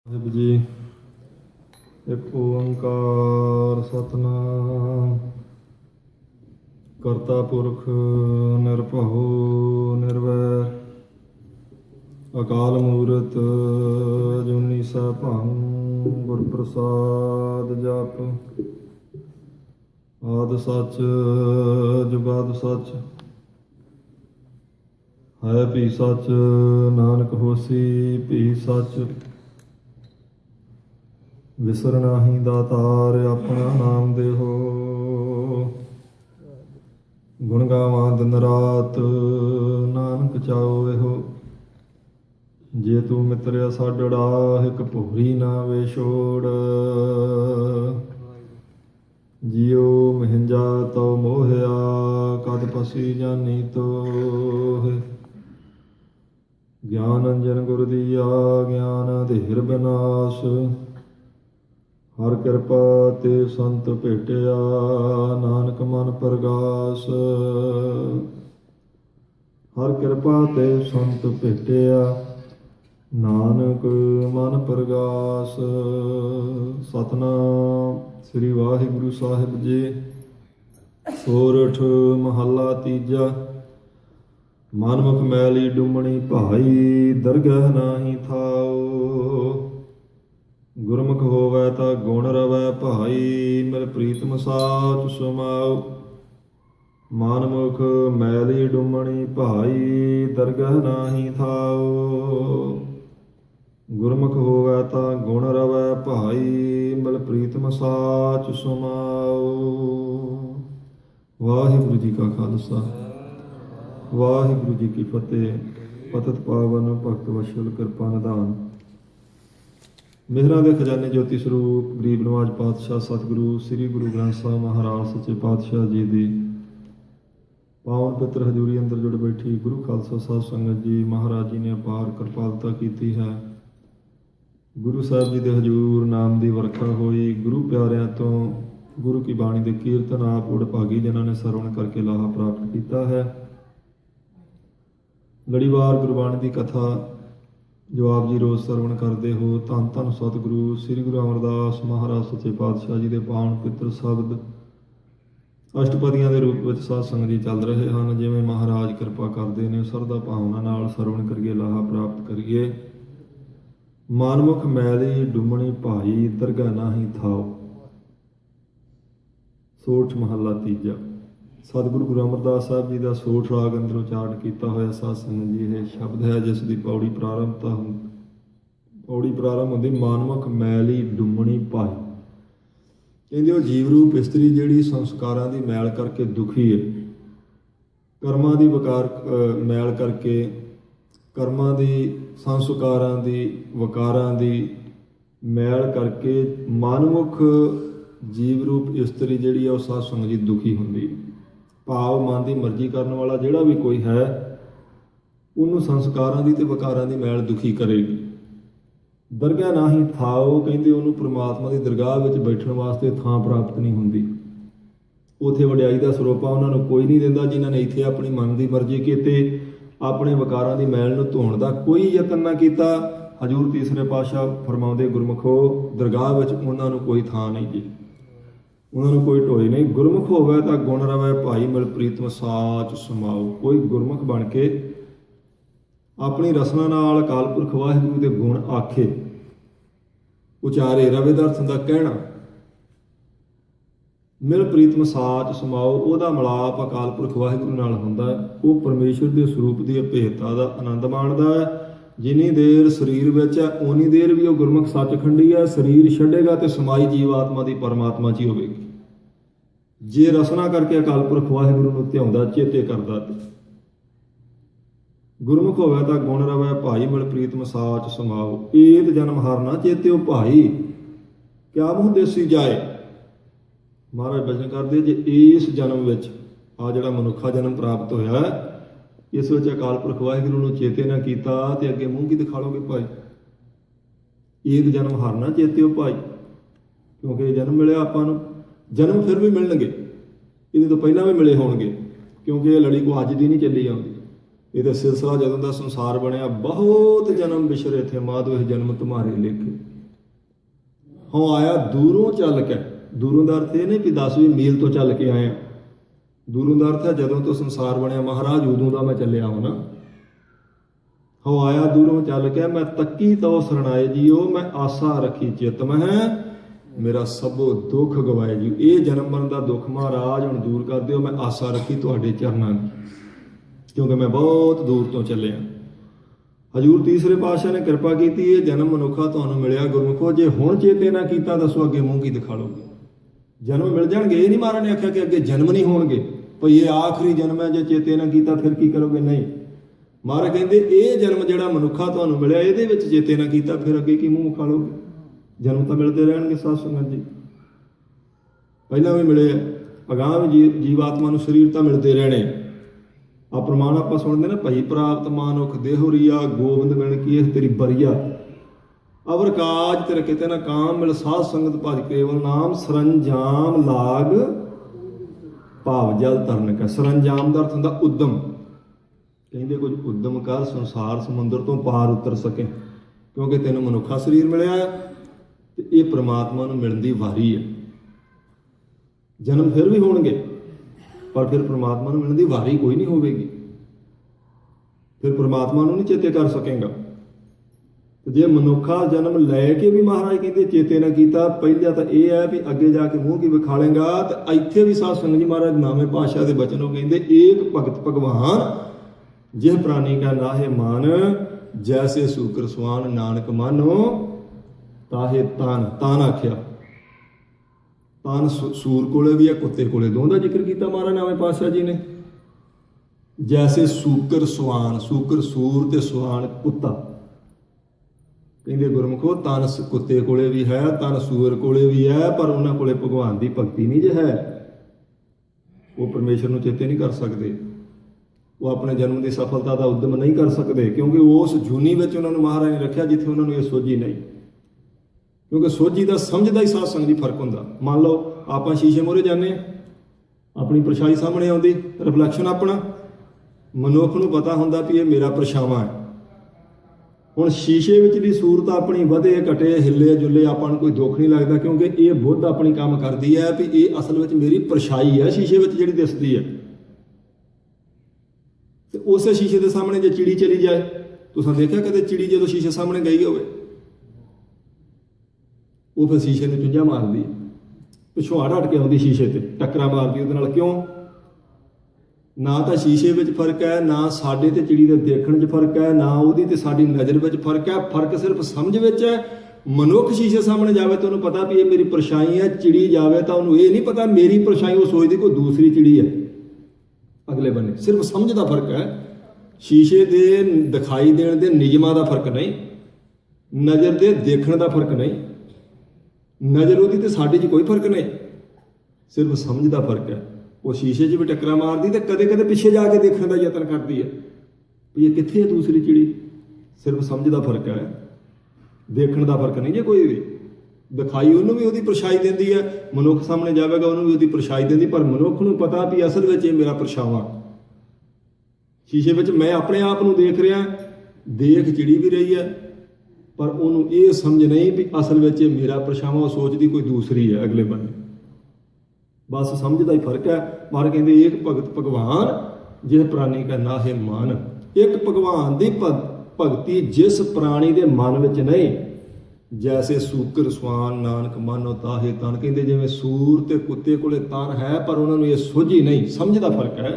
ਸਾਹਿਬ ਜੀ। ਇੱਕ ਓੰਕਾਰ ਸਤਿਨਾਮ ਕਰਤਾ ਪੁਰਖ ਨਿਰਭਉ ਨਿਰਵੈਰ ਅਕਾਲ ਮੂਰਤ ਅਜੂਨੀ ਸੈਭੰ ਗੁਰ ਪ੍ਰਸਾਦ ਜਪ ਆਦਿ ਸੱਚ ਜੁਗਾਦਿ ਸੱਚ ਹੈ ਭੀ ਸੱਚ ਨਾਨਕ ਹੋਸੀ ਭੀ ਸੱਚ ਵਿਸਰ ਨਾਹੀ ਦਾਤਾਰ ਆਪਣਾ ਨਾਮ ਦੇਹੋ ਗੁਣ ਗਾਵਾਂ ਦਿਨ ਰਾਤ ਨਾਨਕ ਚਾਓ ਇਹੋ ਜੇ ਤੂੰ ਮਿੱਤਰਿਆ ਸਾਡੜਾ ਇੱਕ ਭੋਰੀ ਨਾ ਵੇ ਛੋੜ ਜਿਉ ਮਹਿੰਜਾ ਤਉ ਮੋਹਿਆ ਕਦ ਪਸੀ ਜਾਨੀ ਤੋਹਿ ਗਿਆਨ ਅੰਜਨ ਗੁਰ ਦੀਆ ਗਿਆਨ ਅਧੇਰ ਬਿਨਾਸ਼ ਹਰ ਕਿਰਪਾ ਤੇ ਸੰਤ ਭੇਟਿਆ ਨਾਨਕ ਮਨ ਪ੍ਰਗਾਸ ਹਰ ਕਿਰਪਾ ਤੇ ਸੰਤ ਭੇਟਿਆ ਨਾਨਕ ਮਨ ਪ੍ਰਗਾਸ। ਸਤਿਨਾਮ ਸ੍ਰੀ ਵਾਹਿਗੁਰੂ ਸਾਹਿਬ ਜੀ। ਸੋਰਠ ਮਹੱਲਾ ਤੀਜਾ। ਮਨਮੁਖ ਮੈਲੀ ਡੁੰਮਣੀ ਭਾਈ ਦਰਗਹ ਨਾਹੀ ਥਾਓ ਗੁਰਮੁਖ ਹੋਵੈ ਤਾਂ ਗੁਣ ਰਵੈ ਭਾਈ ਮਿਲ ਪ੍ਰੀਤਮ ਸਾਚ ਸਮਾਉ ਮਨਮੁਖ ਮੈਲੀ ਡੁੰਮਣੀ ਭਾਈ ਦਰਗਹ ਨਾਹੀ ਥਾਓ ਗੁਰਮੁਖ ਹੋਵੈ ਤਾਂ ਗੁਣ ਰਵੈ ਭਾਈ ਮਿਲ ਪ੍ਰੀਤਮ ਸਾਚ ਸਮਾਉ। ਵਾਹਿਗੁਰੂ ਜੀ ਕਾ ਖਾਲਸਾ ਵਾਹਿਗੁਰੂ ਜੀ ਕੀ ਫਤਿਹ। ਪਤਿਤ ਪਾਵਨ ਭਗਤ ਵਸ਼ਲ ਕਿਰਪਾ ਨਿਧਾਨ ਮਿਹਰਾਂ ਦੇ ਖਜ਼ਾਨੇ ਜੋਤੀ ਸਰੂਪ ਗਰੀਬ ਨਵਾਜ ਪਾਤਸ਼ਾਹ ਸਤਿਗੁਰੂ ਸ੍ਰੀ ਗੁਰੂ ਗ੍ਰੰਥ ਸਾਹਿਬ ਮਹਾਰਾਜ ਸੱਚੇ ਪਾਤਸ਼ਾਹ ਜੀ ਦੀ ਪਾਵਨ ਪਵਿੱਤਰ ਹਜ਼ੂਰੀ ਅੰਦਰ ਜੁੜ ਬੈਠੀ ਗੁਰੂ ਖਾਲਸਾ ਸਾਹਿਬ ਸੰਗਤ ਜੀ, ਮਹਾਰਾਜ ਜੀ ਨੇ ਅਪਾਰ ਕਿਰਪਾਲਤਾ ਕੀਤੀ ਹੈ। ਗੁਰੂ ਸਾਹਿਬ ਜੀ ਦੇ ਹਜ਼ੂਰ ਨਾਮ ਦੀ ਵਰਖਾ ਹੋਈ। ਗੁਰੂ ਪਿਆਰਿਆਂ ਤੋਂ ਗੁਰੂ ਕੀ ਬਾਣੀ ਦੇ ਕੀਰਤਨ ਆਪ ਉਡ ਭਾਗੀ ਜਿਨ੍ਹਾਂ ਨੇ ਸਰਵਣ ਕਰਕੇ ਲਾਹਾ ਪ੍ਰਾਪਤ ਕੀਤਾ ਹੈ। ਲੜੀਵਾਰ ਗੁਰਬਾਣੀ ਦੀ ਕਥਾ ਜੋ ਆਪ ਜੀ ਰੋਜ਼ ਸਰਵਣ ਕਰਦੇ ਹੋ। ਧੰਨ ਧੰਨ ਸਤਿਗੁਰੂ ਸ੍ਰੀ ਗੁਰੂ ਅਮਰਦਾਸ ਮਹਾਰਾਜ ਸੱਚੇ ਪਾਤਸ਼ਾਹ ਜੀ ਦੇ ਪਾਵਨ ਪਵਿੱਤਰ ਸ਼ਬਦ ਅਸ਼ਟਪਦੀਆਂ ਦੇ ਰੂਪ ਵਿੱਚ ਸਾਧ ਸੰਗਤ ਜੀ ਚੱਲ ਰਹੇ ਹਨ। ਜਿਵੇਂ ਮਹਾਰਾਜ ਕਿਰਪਾ ਕਰਦੇ ਨੇ ਸਰਦਾ ਭਾਵਨਾ ਨਾਲ ਸਰਵਣ ਕਰੀਏ, ਲਾਹਾ ਪ੍ਰਾਪਤ ਕਰੀਏ। ਮਨਮੁਖ ਮੈਲੀ ਡੁੰਮਣੀ ਭਾਈ ਦਰਗਹ ਨਾਹੀ ਥਾਓ। ਸੋਠ ਮਹੱਲਾ ਤੀਜਾ। ਸਤਿਗੁਰੂ ਗੁਰੂ ਅਮਰਦਾਸ ਸਾਹਿਬ ਜੀ ਦਾ ਸੋਠ ਰਾਗ ਅੰਦਰ ਉਚਾਰਨ ਕੀਤਾ ਹੋਇਆ ਸਾਧ ਸੰਗਤ ਜੀ ਇਹ ਸ਼ਬਦ ਹੈ, ਜਿਸ ਦੀ ਪੌੜੀ ਪ੍ਰਾਰੰਭ ਹੁੰਦੀ ਮਨਮੁਖ ਮੈਲੀ ਡੁੰਮਣੀ ਭਾਈ। ਕਹਿੰਦੇ ਉਹ ਜੀਵ ਰੂਪ ਇਸਤਰੀ ਜਿਹੜੀ ਸੰਸਕਾਰਾਂ ਦੀ ਮੈਲ ਕਰਕੇ ਦੁਖੀ ਹੈ, ਕਰਮਾਂ ਦੀ ਮੈਲ ਕਰਕੇ, ਕਰਮਾਂ ਦੀ ਸੰਸਕਾਰਾਂ ਦੀ ਵਕਾਰਾਂ ਦੀ ਮੈਲ ਕਰਕੇ ਮਨਮੁਖ ਜੀਵ ਰੂਪ ਇਸਤਰੀ ਜਿਹੜੀ ਆ ਉਹ ਸਾਧ ਸੰਗਤ ਜੀ ਦੁਖੀ ਹੁੰਦੀ। ਭਾਵ ਮਨ ਦੀ ਮਰਜ਼ੀ ਕਰਨ ਵਾਲਾ ਜਿਹੜਾ ਵੀ ਕੋਈ ਹੈ ਉਹਨੂੰ ਸੰਸਕਾਰਾਂ ਦੀ ਤੇ ਵਕਾਰਾਂ ਦੀ ਮੈਲ ਦੁਖੀ ਕਰੇਗੀ। ਦਰਗਾਹ ਨਾਹੀ ਥਾਓ ਕਹਿੰਦੇ ਉਹਨੂੰ ਪ੍ਰਮਾਤਮਾ ਦੀ ਦਰਗਾਹ ਵਿੱਚ ਬੈਠਣ ਵਾਸਤੇ ਥਾਂ ਪ੍ਰਾਪਤ ਨਹੀਂ ਹੁੰਦੀ। ਉੱਥੇ ਵਡਿਆਈ ਦਾ ਸਰੋਪਾ ਉਹਨਾਂ ਨੂੰ ਕੋਈ ਨਹੀਂ ਦਿੰਦਾ ਜਿਨ੍ਹਾਂ ਨੇ ਇੱਥੇ ਆਪਣੀ ਮਨ ਦੀ ਮਰਜ਼ੀ ਕੀਤੀ, ਆਪਣੇ ਵਕਾਰਾਂ ਦੀ ਮੈਲ ਨੂੰ ਧੋਣ ਦਾ ਕੋਈ ਯਤਨ ਨਾ ਕੀਤਾ। ਹਜ਼ੂਰ ਤੀਸਰੇ ਪਾਤਸ਼ਾਹ ਫਰਮਾਉਂਦੇ ਗੁਰਮੁਖੋ ਦਰਗਾਹ ਵਿੱਚ ਉਹਨਾਂ ਨੂੰ ਕੋਈ ਥਾਂ ਨਹੀਂ ਜੀ, ਉਹਨਾਂ ਨੂੰ ਕੋਈ ਢੋਈ ਨਹੀਂ। ਗੁਰਮੁਖ ਹੋਵੇ ਤਾਂ ਗੁਣ ਰਵੈ ਭਾਈ ਮਿਲ ਪ੍ਰੀਤਮ ਸਾਚ ਸਮਾਉ। ਕੋਈ ਗੁਰਮੁਖ ਬਣ ਕੇ ਆਪਣੀ ਰਸਨਾ ਨਾਲ ਅਕਾਲ ਪੁਰਖ ਵਾਹਿਗੁਰੂ ਦੇ ਗੁਣ ਆਖੇ, ਉਚਾਰੇ, ਰਵੇ ਦਾ ਅਰਥ ਹੁੰਦਾ ਕਹਿਣਾ। ਮਿਲ ਪ੍ਰੀਤਮ ਸਾਚ ਸਮਾਉ, ਉਹਦਾ ਮਿਲਾਪ ਅਕਾਲ ਪੁਰਖ ਵਾਹਿਗੁਰੂ ਨਾਲ ਹੁੰਦਾ। ਉਹ ਪਰਮੇਸ਼ਰ ਦੇ ਸਰੂਪ ਦੀ ਅਭੇਦਤਾ ਦਾ ਆਨੰਦ ਮਾਣਦਾ ਹੈ। ਜਿੰਨੀ ਦੇਰ ਸਰੀਰ ਵਿੱਚ ਹੈ ਉਨੀ ਦੇਰ ਵੀ ਉਹ ਗੁਰਮੁਖ ਸੱਚਖੰਡੀ ਹੈ। ਸਰੀਰ ਛੱਡੇਗਾ ਤੇ ਸਮਾਈ ਜੀਵ ਆਤਮਾ ਦੀ ਪਰਮਾਤਮਾ 'ਚ ਹੀ ਹੋਵੇਗੀ। ਜੇ ਰਸਨਾ ਕਰਕੇ ਅਕਾਲ ਪੁਰਖ ਵਾਹਿਗੁਰੂ ਨੂੰ ਧਿਆਉਂਦਾ, ਚੇਤੇ ਕਰਦਾ ਤੇ ਗੁਰਮੁਖ ਹੋਵੇ ਤਾਂ ਗੁਣ ਰਵੈ ਭਾਈ ਮਿਲ ਪ੍ਰੀਤਮ ਸਾਚ ਸਮਾਉ। ਏਤ ਜਨਮ ਹਰਨਾ ਚੇਤਿਓ ਭਾਈ ਕਿਆ ਮੂੰਹ ਦੇਸੀ ਜਾਏ। ਮਹਾਰਾਜ ਬਚਨ ਕਰਦੇ ਜੇ ਇਸ ਜਨਮ ਵਿੱਚ ਆ ਜਿਹੜਾ ਮਨੁੱਖਾ ਜਨਮ ਪ੍ਰਾਪਤ ਹੋਇਆ ਇਸ ਵਿੱਚ ਅਕਾਲ ਪੁਰਖ ਵਾਹਿਗੁਰੂ ਨੂੰ ਚੇਤੇ ਨਾ ਕੀਤਾ ਤੇ ਅੱਗੇ ਮੂੰਹ ਕੀ ਦਿਖਾ ਲੋਗੇ ਭਾਈ। ਏਤ ਜਨਮ ਹਰਨਾ ਚੇਤਿਓ ਭਾਈ, ਕਿਉਂਕਿ ਇਹ ਜਨਮ ਮਿਲਿਆ ਆਪਾਂ ਨੂੰ। ਜਨਮ ਫਿਰ ਵੀ ਮਿਲਣਗੇ, ਇਹਦੇ ਤੋਂ ਪਹਿਲਾਂ ਵੀ ਮਿਲੇ ਹੋਣਗੇ, ਕਿਉਂਕਿ ਇਹ ਲੜੀ ਕੋ ਅੱਜ ਦੀ ਨਹੀਂ ਚੱਲੀ ਆਉਂਦੀ। ਇਹ ਤਾਂ ਸਿਲਸਿਲਾ ਜਦੋਂ ਦਾ ਸੰਸਾਰ ਬਣਿਆ, ਬਹੁਤ ਜਨਮ ਵਿਛਰੇ ਥੇ ਮਾਧੋ ਇਹ ਜਨਮ ਤੁਮਾਰੇ ਲੇਖੇ। हों आया दूरों चल के, दूरों का अर्थ ये नहीं भी 10 मील तो चल के आया, दूरों का अर्थ है जदों तो संसार बनया महाराज उदों का मैं चलिया होना। हो आया दूरों चल के मैं तकी तो सरणाए जियो, मैं आसा रखी चित मैं मेरा सबो दुख गवाए जी। ये जन्म मरण का दुख महाराज हुण दूर कर दिओ, मैं आसा रखी तुहाडे चरनां दी, क्योंकि मैं बहुत दूर तो चलिया। हजूर तीसरे पातशाह ने कृपा की, ये जन्म मनुखा तुहानूं मिलिया गुरमुखो, जे हुण चेते ना कीता दसो अगे मूँह की दिखा लोगे। जन्म मिल जाएंगे, ये नहीं महाराज ने आख्या कि अगे जन्म नहीं होणगे, भई ये आखिरी जन्म है, जे चेते ना कीता फिर की करोगे, नहीं। महाराज कहते ये जन्म जिहड़ा मनुखा तुहानूं मिलिया इहदे विच चेते ना कीता फिर अगे की मूँह खा लोगे। जन्म तो मिलते रहणगे साध संगत जी, पहला भी मिले, अगाह भी जीवात्मा नूं शरीर तो मिलते रहने। आ प्रमाण आप सुनते ना, भई प्राप्त मानुख देहोरिया, गोबिंद मिल की तेरी बरिया, अवर काज तेरे किते ना काम, मिल साध संगत भज केवल नाम, सरंजाम लाग भाव जल तरन का। सरंजाम का अर्थ होंदा उद्यम, कहते कुछ उद्यम कर संसार समुद्र तो पार उतर सके, क्योंकि तेन मनुखा शरीर मिलिया है तो ये परमात्मा नूं मिलण दी वारी है। जन्म फिर भी होणगे पर फिर परमात्मा नूं मिलण दी वारी कोई नहीं होवेगी, फिर परमात्मा नूं नहीं चेते कर सकेगा। तो जे मनुखा जन्म लैके भी महाराज कहते चेते ना कीता, पहला तो यह है भी अगे जाके मूँह की विखालेगा। तो इत्थे भी साध संगत जी महाराज नामे पातशाह के बचन कहते, एक भगत भगवान जिह प्राणी का नाहे मान, जैसे सूकर सुआन नानक मानो ताहे तान। तान आख्या, तान सूर कोले भी है कुत्ते कोले, दों का जिक्र किया महाराज नामे पातशाह जी ने। जैसे सूकर सुआन, सूकर सूर ते सुआन कुत्ता, कहते गुरमुखो तन कुत्ते कोले भी है, तन सूअर कोले भी है, पर उन्होंने कोले भगवान की भगती नहीं जो है, वो परमेश्वर को चेते नहीं कर सकते, वो अपने जन्म की सफलता का उद्यम नहीं कर सकते, क्योंकि उस जूनी में उन्होंने महाराज ने रखा जिथे उन्होंने ये सोझी नहीं। क्योंकि सोझी का समझ का ही साध संगत जी फर्क होंदा। मान लो आप शीशे मोहरे जाने, अपनी परछाई सामने आती, रिफ्लैक्शन अपना, मनुख को पता होंदा भी ये मेरा परछावा है। हुण शीशे विचली सूरत अपनी वधे घटे हिले जुले आपां नूं कोई दुख नहीं लगता, क्योंकि ये बुद्ध अपनी काम करती है भी ये असल में मेरी परछाई है शीशे विच जिहड़ी दिसदी है। तो उस शीशे के सामने जे चिड़ी चली जाए, तुसां देखिया कदे चिड़ी जो शीशे सामने गई होवे, वो फिर शीशे में चुंझा मारदी, पिछों हट हट के आउंदी शीशे ते टक्करा मारदी उहदे नाल। क्यों? ना तो शीशे में फर्क है, ना साडे ते चिड़ी दे देखण च फर्क है, ना उहदी ते साडी नज़र में फर्क है, फर्क सिर्फ समझ विच है। मनुख शीशे सामने जावे तो उन्हें पता भी ये मेरी परछाई है, चिड़ी जावे तो उन्हें ये नहीं पता मेरी परछाई, वो सोचदी कोई दूसरी चिड़ी है अगले बन्ने। सिर्फ समझ का फर्क है, शीशे दे दिखाई देने दे नियमां का फर्क नहीं, नज़र दे देखण का फर्क नहीं, नज़र उहदी ते साडी च कोई फर्क नहीं, सिर्फ समझ का फर्क है। वो शीशे च भी टक्करा मारती तो कदे कदे पिछे जाके देखने का यत्न करती है भी ये कित्थे है दूसरी चिड़ी। सिर्फ समझ का फर्क है, देखने का फर्क नहीं है। कोई भी दिखाई उन्होंने भी उसकी परछाई देती है, मनुख सामने जाएगा उन्होंने भी उसकी परछाई देती, पर मनुख को पता भी असल में ये मेरा परछावा। शीशे में मैं अपने आप को देख रहा, देख चिड़ी भी रही है, पर उन्होंने ये समझ नहीं भी असल में ये मेरा परछावा, वो सोचती कोई दूसरी है अगले बन्ने। बस समझ का ही फर्क है। मार कहते एक भगत भगवान जिस प्राणी का ना है मान, एक भगवान की भगती जिस प्राणी के मन में नहीं, जैसे सूकर स्वान नानक मानो ताहे तन। कहते जिवें सूर ते कुत्ते कोले तन है, पर उन्होंने ये सोझी नहीं, समझ का फर्क है।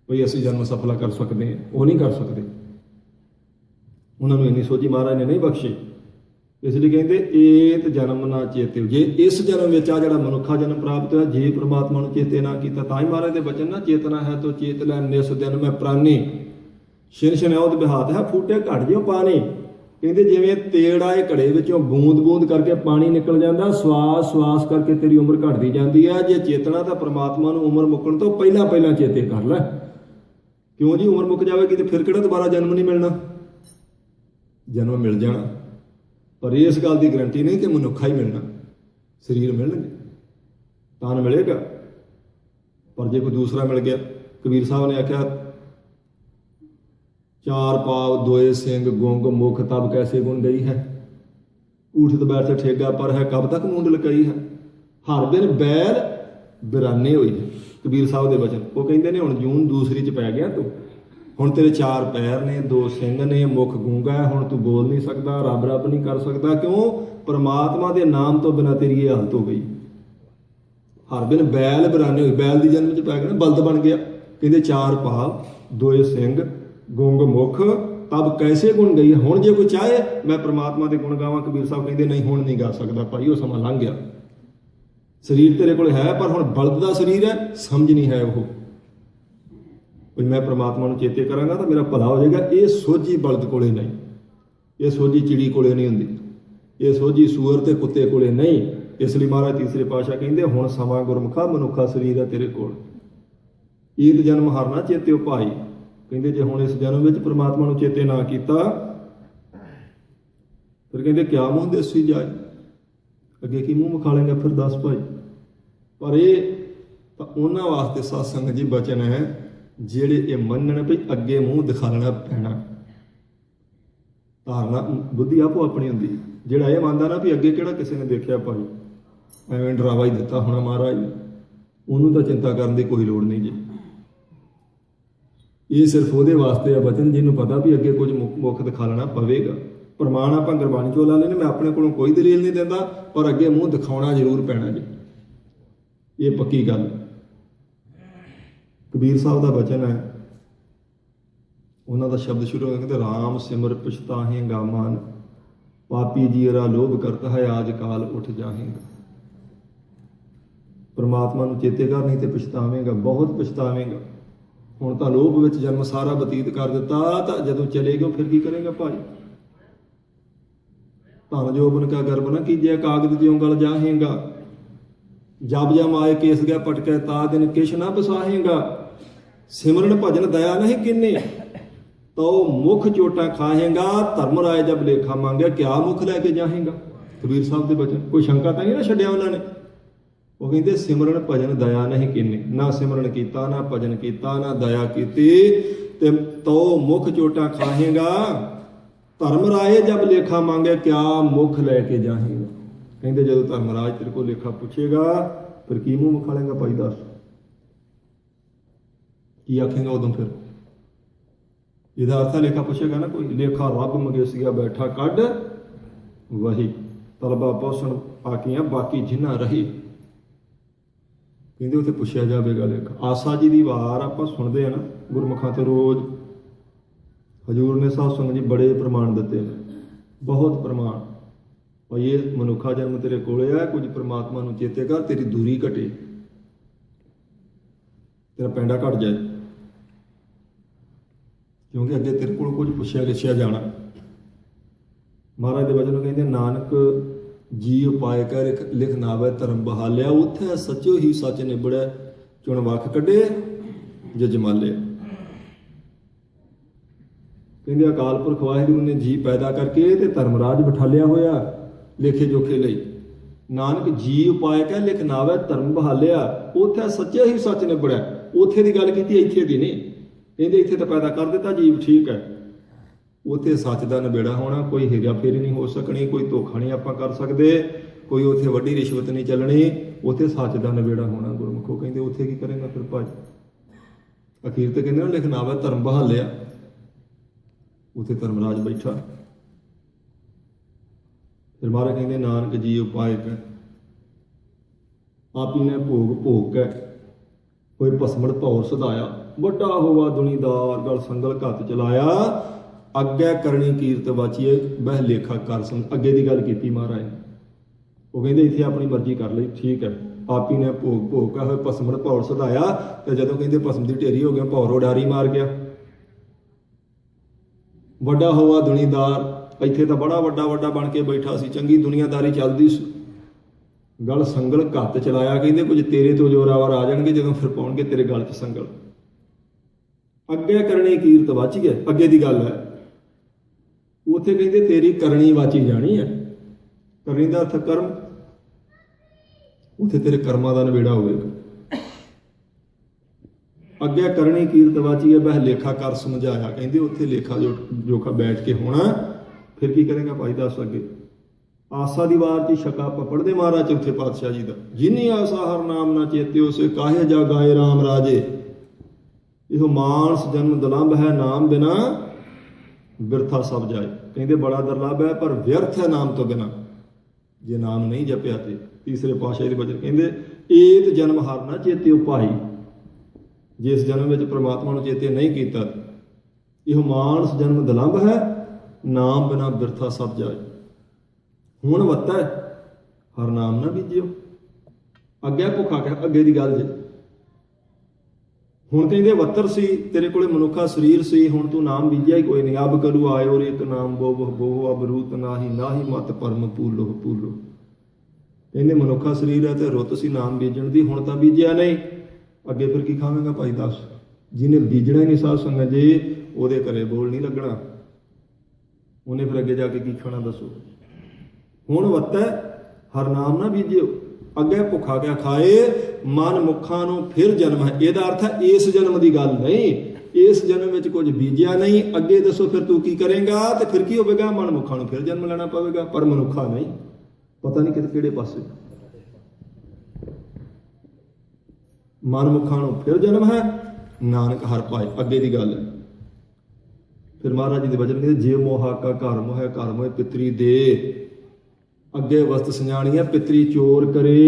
भाई असीं जन्म सफला कर सकते हैं, वो नहीं कर सकते, उन्होंने इन्नी सोझी महाराज ने नहीं बख्शी। इसलिए कहते एत जन्म ना चेते, जे इस जन्म में आ जड़ा मनुखा जन्म प्राप्त होया, जे परमात्मा नूं चेते ना किया, तां ही महाराज दे बचन ना, चेतना है तो चेत लै निस दिन में प्राणी, छिन छिनौत बिहात है फूटे घट जिओ पानी। कहते जिवें तेड़ आए घड़े विचों बूंद बूंद करके पानी निकल जाता, श्वास श्वास करके तेरी उम्र घटती जाती है। जे चेतना तो परमात्मा नूं उम्र मुक्कण तो पहला पहला चेते कर लै। क्यों जी? उम्र मुक जाएगी तो फिर किहड़ा दोबारा जन्म नहीं मिलना, जन्म मिल जाना, पर इस गल की गारंटी नहीं कि मनुखा ही मिलना, शरीर मिलणगे, तन मिलेगा, पर जे कोई दूसरा मिल गया। कबीर साहब ने आख्या चार पाव दोए सिंह गुंग मुख तब कैसे गुण गई है। ਊਠ ਬੈਠ ਠੇਗਾ ਪਰ ਹੈ ਕਬ ਤੱਕ ਮੂੰਡ ਲਕਾਈ ਹੈ। ਹਰ ਬਿਨ ਬੈਲ ਬਿਰਾਨੇ ਹੋਈ ਹੈ। ਕਬੀਰ ਸਾਹਿਬ ਦੇ ਵਚਨ ਉਹ ਕਹਿੰਦੇ ਨੇ ਹੁਣ ਜੂਨ ਦੂਸਰੀ 'ਚ ਪੈ ਗਿਆ ਤੂੰ, ਹੁਣ ਤੇਰੇ 4 ਪੈਰ ਨੇ, 2 ਸਿੰਘ ਨੇ, ਮੁੱਖ ਗੂੰਗਾ ਹੈ, ਹੁਣ ਤੂੰ ਬੋਲ ਨਹੀਂ ਸਕਦਾ, ਰੱਬ ਰੱਬ ਨਹੀਂ ਕਰ ਸਕਦਾ। ਕਿਉਂ? ਪਰਮਾਤਮਾ ਦੇ ਨਾਮ ਤੋਂ ਬਿਨਾਂ ਤੇਰੀ ਇਹ ਹਾਲਤ ਹੋ ਗਈ। ਹਰ ਬਿਨ ਬੈਲ ਬਿਰਾਨੇ ਹੋਈ, ਬੈਲ ਦੀ ਜਨਮ 'ਚ ਪੈ ਗਿਆ ਨਾ, ਬਲਦ ਬਣ ਗਿਆ। ਕਹਿੰਦੇ 4 ਭਾਵ 2 ਸਿੰਘ ਗੁੰਗ ਮੁੱਖ ਤਬ ਕੈਸੇ ਗੁਣ ਗਈ। ਹੁਣ ਜੇ ਕੋਈ ਚਾਹੇ ਮੈਂ ਪ੍ਰਮਾਤਮਾ ਦੇ ਗੁਣ ਗਾਵਾਂ, ਕਬੀਰ ਸਾਹਿਬ ਕਹਿੰਦੇ ਨਹੀਂ ਹੁਣ ਨਹੀਂ ਗਾ ਸਕਦਾ ਭਾਈ, ਉਹ ਸਮਾਂ ਲੰਘ ਗਿਆ। ਸਰੀਰ ਤੇਰੇ ਕੋਲ ਹੈ ਪਰ ਹੁਣ ਬਲਦ ਦਾ ਸਰੀਰ ਹੈ, ਸਮਝ ਨਹੀਂ ਹੈ ਉਹ ਵੀ ਮੈਂ ਪ੍ਰਮਾਤਮਾ ਨੂੰ ਚੇਤੇ ਕਰਾਂਗਾ ਤਾਂ ਮੇਰਾ ਭਲਾ ਹੋ ਜਾਏਗਾ। ਇਹ ਸੋਝੀ ਬਲਦ ਕੋਲੇ ਨਹੀਂ, ਇਹ ਸੋਝੀ ਚਿੜੀ ਕੋਲੇ ਨਹੀਂ ਹੁੰਦੀ, ਇਹ ਸੋਝੀ ਸੂਅਰ ਤੇ ਕੁੱਤੇ ਕੋਲੇ ਨਹੀਂ। ਇਸ ਲਈ ਮਹਾਰਾਜ ਤੀਸਰੇ ਪਾਤਸ਼ਾਹ ਕਹਿੰਦੇ ਹੁਣ ਸਮਾਂ ਗੁਰਮੁਖਾ ਮਨੁੱਖਾ ਸਰੀਰ ਹੈ ਤੇਰੇ ਕੋਲ, ਈਦ ਜਨਮ ਹਾਰਨਾ ਚੇਤਿਓ ਭਾਈ। ਕਹਿੰਦੇ ਜੇ ਹੁਣ ਇਸ ਜਨਮ ਵਿੱਚ ਪ੍ਰਮਾਤਮਾ ਨੂੰ ਚੇਤੇ ਨਾ ਕੀਤਾ ਫਿਰ ਕਹਿੰਦੇ ਕਿਆ ਮੂੰਹ ਦੇਸੀ ਜਾਏ, ਅੱਗੇ ਕੀ ਮੂੰਹ ਵਿਖਾ ਲੇਗਾ ਫਿਰ ਦੱਸ ਭਾਈ। ਪਰ ਇਹ ਤਾਂ ਉਹਨਾਂ ਵਾਸਤੇ ਸਾਧ ਸੰਗਤ ਜੀ ਬਚਨ ਹੈ ਜਿਹੜੇ ਇਹ ਮੰਨਣ ਵੀ ਅੱਗੇ ਮੂੰਹ ਦਿਖਾਉਣਾ ਪੈਣਾ। ਧਾਰਨਾ ਬੁੱਧੀ ਆਪੋ ਆਪਣੀ ਹੁੰਦੀ। ਜਿਹੜਾ ਇਹ ਮੰਨਦਾ ਨਾ ਵੀ ਅੱਗੇ ਕਿਹੜਾ ਕਿਸੇ ਨੇ ਦੇਖਿਆ ਭਾਈ, ਐਵੇਂ ਡਰਾਵਾ ਹੀ ਦਿੱਤਾ ਹੋਣਾ ਮਹਾਰਾਜ ਨੇ, ਉਹਨੂੰ ਤਾਂ ਚਿੰਤਾ ਕਰਨ ਦੀ ਕੋਈ ਲੋੜ ਨਹੀਂ ਜੀ। ਇਹ ਸਿਰਫ ਉਹਦੇ ਵਾਸਤੇ ਆ ਬਚਨ ਜਿਹਨੂੰ ਪਤਾ ਵੀ ਅੱਗੇ ਕੁਝ ਮੁੱਖ ਦਿਖਾਉਣਾ ਪਵੇਗਾ। ਪ੍ਰਮਾਣ ਆਪਾਂ ਗੁਰਬਾਣੀ ਚੋਂ ਲਾ ਲੈਣੇ, ਮੈਂ ਆਪਣੇ ਕੋਲੋਂ ਕੋਈ ਦਲੀਲ ਨਹੀਂ ਦਿੰਦਾ, ਪਰ ਅੱਗੇ ਮੂੰਹ ਦਿਖਾਉਣਾ ਜ਼ਰੂਰ ਪੈਣਾ ਜੀ, ਇਹ ਪੱਕੀ ਗੱਲ। ਕਬੀਰ ਸਾਹਿਬ ਦਾ ਬਚਨ ਹੈ, ਉਹਨਾਂ ਦਾ ਸ਼ਬਦ ਸ਼ੁਰੂ ਹੋਇਆ ਕਹਿੰਦੇ ਰਾਮ ਸਿਮਰ ਪਛਤਾਹੇਗਾ ਮਨ, ਪਾਪੀ ਜੀਰਾ ਲੋਭ ਕਰਤਾ ਹੈ ਆਜ ਕਾਲ ਉੱਠ ਜਾਹੇਗਾ। ਪਰਮਾਤਮਾ ਨੂੰ ਚੇਤੇ ਕਰ ਨਹੀਂ ਤੇ ਪਛਤਾਵੇਂਗਾ, ਬਹੁਤ ਪਛਤਾਵੇਂਗਾ। ਹੁਣ ਤਾਂ ਲੋਭ ਵਿੱਚ ਜਨਮ ਸਾਰਾ ਬਤੀਤ ਕਰ ਦਿੱਤਾ, ਤਾਂ ਜਦੋਂ ਚਲੇ ਗਏ ਫਿਰ ਕੀ ਕਰੇਗਾ ਭਾਈ। ਧਨ ਜੋਬਨ ਕਾ ਗਰਬ ਨਾ ਕੀਜਿਆ, ਕਾਗਦ ਜਿਉਂ ਗਲ ਜਾਹੇਗਾ। ਜਬ ਜਮ ਆਏ ਕੇਸ ਗਿਆ ਪਟਕੈ, ਤਾ ਦਿਨ ਕਿਛ ਨਾ ਬਸਾਹੇਗਾ। ਸਿਮਰਨ ਭਜਨ ਦਇਆ ਨਹੀਂ ਕਿੰਨੇ, ਤੋ ਮੁਖ ਚੋਟਾਂ ਖਾਹੇਗਾ। ਧਰਮ ਰਾਏ ਜਬ ਲੇਖਾ ਮੰਗਿਆ, ਕਿਆ ਮੁਖ ਲੈ ਕੇ ਜਾਹੇਗਾ। ਕਬੀਰ ਸਾਹਿਬ ਦੇ ਬਚਨ, ਕੋਈ ਸ਼ੰਕਾ ਤਾਂ ਨਹੀਂ ਨਾ ਛੱਡਿਆ ਉਹਨਾਂ ਨੇ। ਉਹ ਕਹਿੰਦੇ ਸਿਮਰਨ ਭਜਨ ਦਇਆ ਨਹੀਂ ਕਿੰਨੇ, ਨਾ ਸਿਮਰਨ ਕੀਤਾ, ਨਾ ਭਜਨ ਕੀਤਾ, ਨਾ ਦਇਆ ਕੀਤੀ, ਤੇ ਤੋ ਮੁਖ ਚੋਟਾਂ ਖਾਹੇਗਾ। ਧਰਮ ਰਾਏ ਜਬ ਲੇਖਾ ਮੰਗੇ, ਕਿਆ ਮੁਖ ਲੈ ਕੇ ਜਾਹੇਗਾ। ਕਹਿੰਦੇ ਜਦੋਂ ਧਰਮਰਾਜ ਤੇਰੇ ਕੋਲ ਲੇਖਾ ਪੁੱਛੇਗਾ ਫਿਰ ਕੀ ਮੂੰਹ ਵਿਖਾ ਲੇਗਾ ਭਾਈ, ਦੱਸ ਕੀ ਆਖੇਗਾ ਉਦੋਂ। ਫਿਰ ਇਹਦਾ ਅਰਥ ਲੇਖਾ ਪੁੱਛੇਗਾ ਨਾ ਕੋਈ, ਲੇਖਾ ਰੱਬ ਮੰਗੇਸੀਆ ਬੈਠਾ ਕੱਢ ਵਹੀ, ਤਲਬਾ ਪੋਸਣ ਆਕੀਆਂ ਬਾਕੀ ਜਿੰਨਾ ਰਹੀ। ਕਹਿੰਦੇ ਉੱਥੇ ਪੁੱਛਿਆ ਜਾਵੇਗਾ ਲੇਖਾ। ਆਸਾ ਜੀ ਦੀ ਵਾਰ ਆਪਾਂ ਸੁਣਦੇ ਆ ਨਾ ਗੁਰਮੁਖਾਂ ਤੇ ਰੋਜ਼, ਹਜ਼ੂਰ ਨੇ ਸਾਧ ਸੰਗਤ ਜੀ ਬੜੇ ਪ੍ਰਮਾਣ ਦਿੱਤੇ ਨੇ, ਬਹੁਤ ਪ੍ਰਮਾਣ। ਭਾਈ ਇਹ ਮਨੁੱਖਾ ਜਨਮ ਤੇਰੇ ਕੋਲੇ ਆ, ਕੁਝ ਪ੍ਰਮਾਤਮਾ ਨੂੰ ਚੇਤੇ ਕਰ, ਤੇਰੀ ਦੂਰੀ ਘਟੇ, ਤੇਰਾ ਪੈਂਡਾ ਘਟ ਜਾਏ, ਕਿਉਂਕਿ ਅੱਗੇ ਤੇਰੇ ਕੋਲ ਕੁਝ ਪੁੱਛਿਆ ਗਿੱਛਿਆ ਜਾਣਾ। ਮਹਾਰਾਜ ਦੇ ਵਚਨ ਕਹਿੰਦੇ ਨਾਨਕ ਜੀ ਉਪਾਇ ਕਰ ਲਿਖ ਨਾਵੇ ਧਰਮ ਬਹਾਲਿਆ, ਉੱਥੇ ਸੱਚੋ ਹੀ ਸੱਚ ਨਿਬੜਿਆ, ਚੁਣ ਵੱਖ ਕੱਢੇ ਜੇ ਜਮਾਲਿਆ। ਕਹਿੰਦੇ ਅਕਾਲ ਪੁਰਖ ਵਾਹਿਗੁਰੂ ਨੇ ਜੀ ਪੈਦਾ ਕਰਕੇ ਤੇ ਧਰਮਰਾਜ ਬਿਠਾਲਿਆ ਹੋਇਆ ਲੇਖੇ ਜੋਖੇ ਲਈ। ਨਾਨਕ ਜੀ ਉਪਾਇ ਕਹਿ ਲਿਖ ਨਾਵੇ ਧਰਮ ਬਹਾਲਿਆ, ਉੱਥੇ ਸੱਚੇ ਹੀ ਸੱਚ ਨਿਬੜਿਆ। ਉੱਥੇ ਦੀ ਗੱਲ ਕੀਤੀ, ਇੱਥੇ ਦੀ ਨਹੀਂ। ਕਹਿੰਦੇ ਇੱਥੇ ਤਾਂ ਪੈਦਾ ਕਰ ਦਿੱਤਾ ਜੀਵ, ਠੀਕ ਹੈ, ਉੱਥੇ ਸੱਚ ਦਾ ਨਿਬੇੜਾ ਹੋਣਾ। ਕੋਈ ਹੇਰਾ ਫੇਰੀ ਨਹੀਂ ਹੋ ਸਕਣੀ, ਕੋਈ ਧੋਖਾ ਨਹੀਂ ਆਪਾਂ ਕਰ ਸਕਦੇ, ਕੋਈ ਉੱਥੇ ਵੱਡੀ ਰਿਸ਼ਵਤ ਨਹੀਂ ਚੱਲਣੀ, ਉੱਥੇ ਸੱਚ ਦਾ ਨਿਬੇੜਾ ਹੋਣਾ। ਗੁਰਮੁਖੋ ਕਹਿੰਦੇ ਉੱਥੇ ਕੀ ਕਰੇਗਾ ਫਿਰ ਭਾਈ। ਅਖੀਰ ਤੇ ਕਹਿੰਦੇ ਨਾ ਲਿਖ ਨਾਵੇ ਧਰਮ ਬਹਾਲਿਆ, ਉੱਥੇ ਧਰਮਰਾਜ ਬੈਠਾ। ਫਿਰ ਮਹਾਰਾਜ ਕਹਿੰਦੇ ਨਾਨਕ ਜੀ ਉਪਾਇ ਕੈ ਆਪੀ ਨੇ ਭੋਗ ਭੋਗ ਕੈ ਕੋਈ ਭਸਮਣ ਭੌਰ ਸਦਾਇਆ। ਵੱਡਾ ਹੋਵਾ ਦੁਨੀਦਾਰ ਗਲ ਸੰਗਲ ਘੱਤ ਚਲਾਇਆ, ਅੱਗੇ ਕਰਨੀ ਕੀਰਤ ਵਾਚੀਏ ਬਹਿ ਲੇਖਾ ਕਰ ਸੁਣ। ਅੱਗੇ ਦੀ ਗੱਲ ਕੀਤੀ ਮਹਾਰਾਜ ਨੇ। ਉਹ ਕਹਿੰਦੇ ਇੱਥੇ ਆਪਣੀ ਮਰਜ਼ੀ ਕਰ ਲਈ, ਠੀਕ ਹੈ। ਆਪੀ ਨੇ ਭੋਗ ਭੋਗ ਕੈ ਹੋਏ ਭਸਮਣ ਭੌਰ ਸਦਾਇਆ, ਤੇ ਜਦੋਂ ਕਹਿੰਦੇ ਭਸਮ ਦੀ ਢੇਰੀ ਹੋ ਗਿਆ, ਭੌਰ ਉਡਾਰੀ ਮਾਰ ਗਿਆ। ਵੱਡਾ ਹੋਵਾ ਦੁਨੀਦਾਰ, ਇੱਥੇ ਤਾਂ ਬੜਾ ਵੱਡਾ ਵੱਡਾ ਬਣ ਕੇ ਬੈਠਾ ਸੀ, ਚੰਗੀ ਦੁਨੀਆਦਾਰੀ ਚੱਲਦੀ ਸੀ। ਗਲ ਸੰਗਲ ਘੱਤ ਚਲਾਇਆ, ਕਹਿੰਦੇ ਕੁਝ ਤੇਰੇ ਤੋਂ ਜ਼ੋਰਾਵਰ ਆ ਜਾਣਗੇ ਜਦੋਂ ਫਿਰ ਪਾਉਣਗੇ ਤੇਰੇ ਗਲ 'ਚ ਸੰਗਲ। ਅੱਗੇ ਕਰਨੀ ਕੀਰਤ ਵਾਚੀ ਹੈ, ਅੱਗੇ ਦੀ ਗੱਲ ਹੈ। ਉੱਥੇ ਕਹਿੰਦੇ ਤੇਰੀ ਕਰਨੀ ਵਾਚੀ ਜਾਣੀ ਹੈ। ਕਰਨੀ ਦਾ ਅਰਥ ਕਰਮ, ਉੱਥੇ ਤੇਰੇ ਕਰਮਾਂ ਦਾ ਨਿਬੇੜਾ ਹੋਵੇਗਾ। ਅੱਗੇ ਕਰਨੀ ਕੀਰਤ ਵਾਚੀ ਹੈ ਬਹਿ ਲੇਖਾ ਕਰ ਸਮਝਾਇਆ, ਕਹਿੰਦੇ ਉੱਥੇ ਲੇਖਾ ਜੋਖਾ ਬੈਠ ਕੇ ਹੋਣਾ। ਫਿਰ ਕੀ ਕਰੇਗਾ ਭਾਈ ਦੱਸ ਅੱਗੇ। ਆਸਾ ਦੀ ਵਾਰ ਚ ਛਕਾ ਪੜਦੇ ਮਹਾਰਾਜ ਚੌਥੇ ਪਾਤਸ਼ਾਹ ਜੀ ਦਾ, ਜਿਨੀ ਆਸਾ ਹਰ ਨਾਮ ਨਾ ਚੇਤਿਓ ਸੇ ਕਾਹੇ ਜਾ ਗਾਏ ਰਾਮ ਰਾਜੇ। ਇਹੋ ਮਾਨਸ ਜਨਮ ਦੁਲੰਭ ਹੈ, ਨਾਮ ਬਿਨਾ ਬਿਰਥਾ ਸਭ ਜਾਏ। ਕਹਿੰਦੇ ਬੜਾ ਦੁਰਲੱਭ ਹੈ ਪਰ ਵਿਅਰਥ ਹੈ ਨਾਮ ਤੋਂ ਬਿਨਾ, ਜੇ ਨਾਮ ਨਹੀਂ ਜਪਿਆ ਤੇ। ਤੀਸਰੇ ਪਾਤਸ਼ਾਹ ਦੇ ਬਚਨ ਕਹਿੰਦੇ ਏਤ ਜਨਮ ਹਰ ਨਾ ਚੇਤਿਓ ਭਾਈ, ਜਿਸ ਜਨਮ ਵਿੱਚ ਪ੍ਰਮਾਤਮਾ ਨੂੰ ਚੇਤੇ ਨਹੀਂ ਕੀਤਾ। ਇਹੋ ਮਾਨਸ ਜਨਮ ਦੁਲੰਭ ਹੈ, ਨਾਮ ਬਿਨਾ ਬਿਰਥਾ ਸਭ ਜਾਏ। ਹੁਣ ਵੱਤਾ ਹਰ ਨਾਮ ਨਾ ਬੀਜਿਓ, ਅੱਗੇ ਭੁੱਖਾ ਕਹਿ ਅੱਗੇ ਦੀ ਗੱਲ ਜੇ। ਹੁਣ ਕਹਿੰਦੇ ਵੱਤਰ ਸੀ ਤੇਰੇ ਕੋਲੇ ਮਨੁੱਖਾ ਸਰੀਰ ਸੀ, ਹੁਣ ਤੂੰ ਨਾਮ ਬੀਜਿਆ ਹੀ ਕੋਈ ਨਹੀਂ। ਅਬ ਕਰੂ ਆਇਓ ਰੇ ਇੱਕ ਨਾਮ ਬੋਹ ਬੋਹ ਅਬ ਰੂਤ ਨਾਹੀ ਨਾਹੀ ਮਤ ਪਰਮ ਪੂਲੋ ਪੂਲੋ। ਕਹਿੰਦੇ ਮਨੁੱਖਾ ਸਰੀਰ ਹੈ ਤੇ ਰੁੱਤ ਸੀ ਨਾਮ ਬੀਜਣ ਦੀ, ਹੁਣ ਤਾਂ ਬੀਜਿਆ ਨਹੀਂ, ਅੱਗੇ ਫਿਰ ਕੀ ਖਾਵੇਂਗਾ ਭਾਈ ਦੱਸ। ਜਿਹਨੇ ਬੀਜਣਾ ਹੀ ਨਹੀਂ ਸਾਧ ਸੰਗਤ ਜੀ, ਉਹਦੇ ਘਰੇ ਬੋਲ ਨਹੀਂ ਲੱਗਣਾ, ਉਹਨੇ ਫਿਰ ਅੱਗੇ ਜਾ ਕੇ ਕੀ ਖਾਣਾ ਦੱਸੋ। ਹੁਣ ਵੱਤਾ ਹਰ ਨਾਮ ਨਾ ਬੀਜਿਓ, ਅੱਗੇ ਭੁੱਖਾ ਕਿਆ ਖਾਏ ਮਨ ਮੁੱਖਾਂ ਨੂੰ ਫਿਰ ਜਨਮ ਹੈ। ਇਹਦਾ ਅਰਥ ਹੈ ਇਸ ਜਨਮ ਦੀ ਗੱਲ ਨਹੀਂ, ਇਸ ਜਨਮ ਵਿੱਚ ਕੁਝ ਬੀਜਿਆ ਨਹੀਂ, ਅੱਗੇ ਦੱਸੋ ਫਿਰ ਤੂੰ ਕੀ ਕਰੇਂਗਾ। ਤੇ ਫਿਰ ਕੀ ਹੋਵੇਗਾ, ਮਨ ਮੁੱਖਾਂ ਨੂੰ ਫਿਰ ਜਨਮ ਲੈਣਾ ਪਵੇਗਾ, ਪਰ ਮਨੁੱਖਾ ਨਹੀਂ, ਪਤਾ ਨਹੀਂ ਕਿਹੜੇ ਪਾਸੇ। ਮਨ ਮੁੱਖਾਂ ਨੂੰ ਫਿਰ ਜਨਮ ਹੈ, ਨਾਨਕ ਹਰ ਪਾਏ, ਅੱਗੇ ਦੀ ਗੱਲ ਹੈ। ਫਿਰ ਮਹਾਰਾਜ ਜੀ ਦੇ ਵਚਨ ਕਹਿੰਦੇ ਜੇ ਮੋਹਾ ਕਾ ਘਰ ਮੋਹ ਹੈ ਘਰ ਮੋਹ ਪਿਤਰੀ ਦੇ। ਅੱਗੇ ਵਸਤ ਸੰਜਾਣੀਆਂ ਪਿਤਰੀ ਚੋਰ ਕਰੇ,